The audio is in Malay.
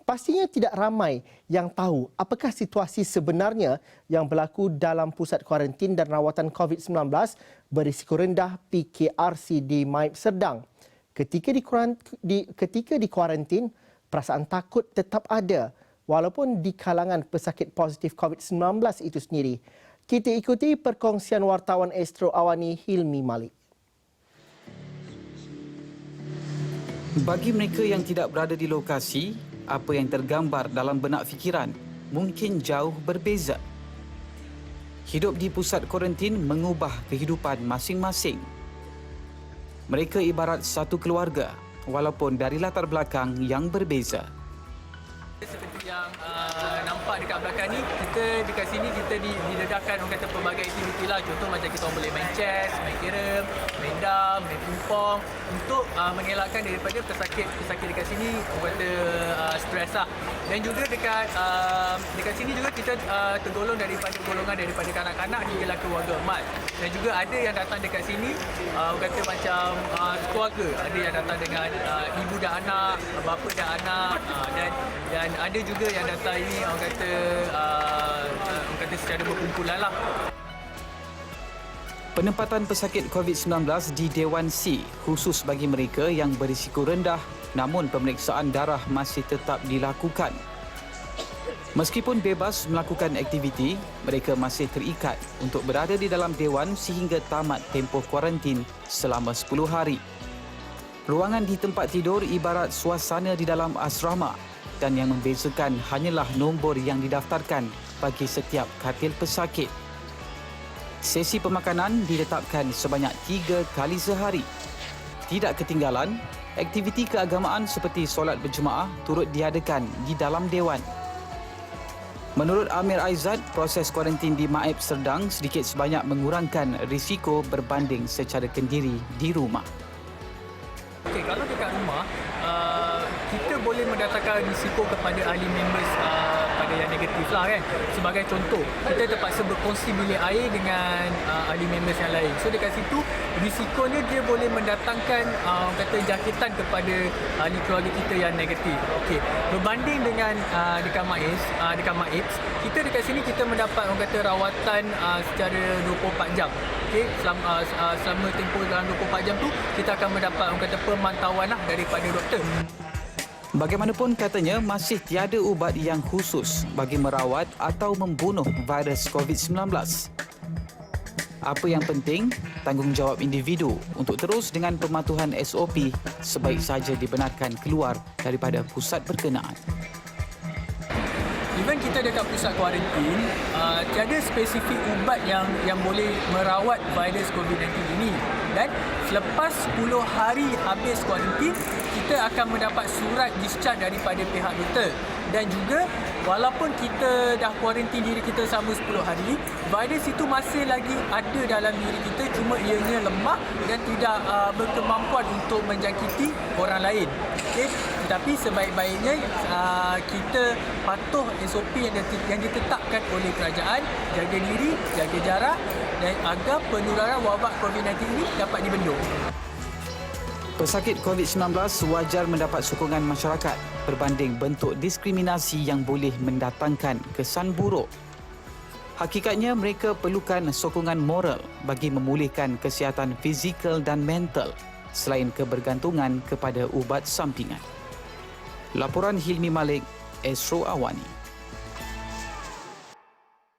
Pastinya tidak ramai yang tahu apakah situasi sebenarnya yang berlaku dalam pusat kuarantin dan rawatan COVID-19 berisiko rendah PKRC di Maib Serdang. Ketika di kuarantin, perasaan takut tetap ada walaupun di kalangan pesakit positif COVID-19 itu sendiri. Kita ikuti perkongsian wartawan Astro Awani Hilmi Malik. Bagi mereka yang tidak berada di lokasi, apa yang tergambar dalam benak fikiran mungkin jauh berbeza. Hidup di pusat kuarantin mengubah kehidupan masing-masing. Mereka ibarat satu keluarga, walaupun dari latar belakang yang berbeza. Seperti yang nampak dekat belakang ni, kita dekat sini kita didedahkan orang kata pelbagai aktiviti lah. Contoh macam kita boleh main chess, main carom, main dam, main pingpong untuk mengelakkan daripada pesakit dekat sini orang kata stres lah. Dan juga dekat sini juga kita tergolong daripada golongan daripada kanak-kanak hinggalah keluarga emas. Dan juga ada yang datang dekat sini orang kata macam keluarga, ada yang datang dengan ibu dan anak, bapa dan anak, dan ada juga yang datang ini orang kata secara berkumpulan lah. Penempatan pesakit COVID-19 di Dewan C khusus bagi mereka yang berisiko rendah, namun pemeriksaan darah masih tetap dilakukan. Meskipun bebas melakukan aktiviti, mereka masih terikat untuk berada di dalam Dewan sehingga tamat tempoh kuarantin selama 10 hari. Ruangan di tempat tidur ibarat suasana di dalam asrama dan yang membezakan hanyalah nombor yang didaftarkan bagi setiap katil pesakit. Sesi pemakanan diletakkan sebanyak 3 kali sehari. Tidak ketinggalan, aktiviti keagamaan seperti solat berjemaah turut diadakan di dalam Dewan. Menurut Amir Aizat, proses kuarantin di Maib Serdang sedikit sebanyak mengurangkan risiko berbanding secara kendiri di rumah. Okey, kalau dekat rumah, kita boleh mendatangkan risiko kepada ahli members pada yang negatif lah kan. Sebagai contoh, kita terpaksa berkongsi bilik air dengan ahli members yang lain. So dekat situ, risikonya dia boleh mendatangkan kata jangkitan kepada ahli keluarga kita yang negatif. Okey, berbanding dengan dekat Maib, kita dekat sini kita mendapat orang kata rawatan secara 24 jam. Okey, selama tempoh dalam 24 jam tu kita akan mendapat orang kata pemantauan lah daripada doktor. Bagaimanapun katanya masih tiada ubat yang khusus bagi merawat atau membunuh virus COVID-19. Apa yang penting, tanggungjawab individu untuk terus dengan pematuhan SOP sebaik saja dibenarkan keluar daripada pusat berkenaan. Even kita dekat pusat kuarantin, tiada spesifik ubat yang boleh merawat virus COVID-19 ini. Dan selepas 10 hari habis kuarantin, kita akan mendapat surat discharge daripada pihak doktor. Dan juga walaupun kita dah kuarantin diri kita selama 10 hari, virus itu masih lagi ada dalam diri kita, cuma ianya lemah dan tidak berkemampuan untuk menjangkiti orang lain. Okay? Tetapi sebaik-baiknya kita patuh SOP yang ditetapkan oleh kerajaan, jaga diri, jaga jarak dan agar penularan wabak COVID-19 ini dapat dibendung. Pesakit COVID-19 wajar mendapat sokongan masyarakat berbanding bentuk diskriminasi yang boleh mendatangkan kesan buruk. Hakikatnya mereka perlukan sokongan moral bagi memulihkan kesihatan fizikal dan mental selain kebergantungan kepada ubat sampingan. Laporan Hilmi Malik, Astro Awani.